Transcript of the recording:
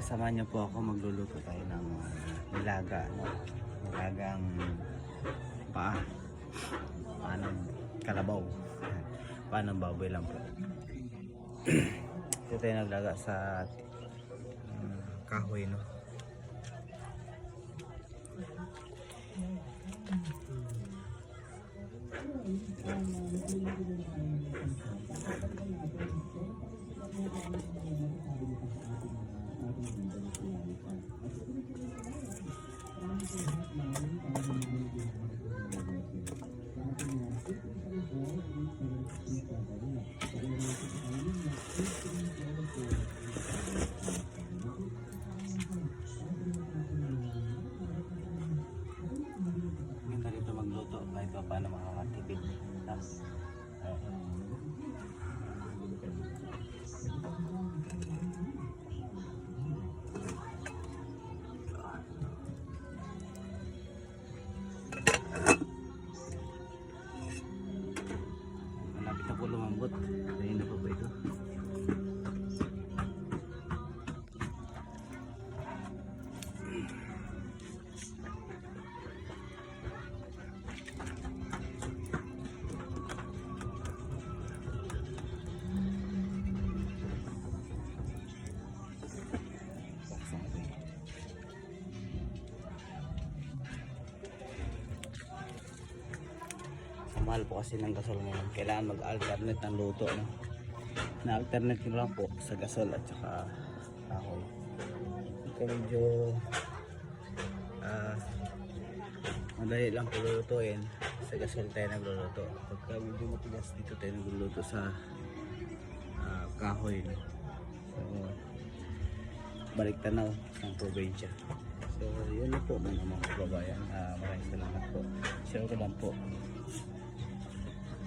samahan niyo po ako, magluluto tayo ng nilaga, no? Nilagang paano kalabaw, paano baboy lang po. Ito tayo naglaga sa kahoy, no? Ganda dito magluto kahit pa paano makakatipid. Malapit na po lumambot. Ayun na po ba ito? Mahal po kasi ng gasol ngayon. Kailangan mag-alternate ng luto, no? Na-alternate ko lang po sa gasol at saka kahoy. Ito medyo madali lang po lulutuin. Sa gasol tayo nagluluto. Pagka medyo matigas, dito tayo nagluluto sa kahoy, no? So, balik tanaw ng probinsya. So yun na po mga kababayan. Maraming salamat po. Share ko lang po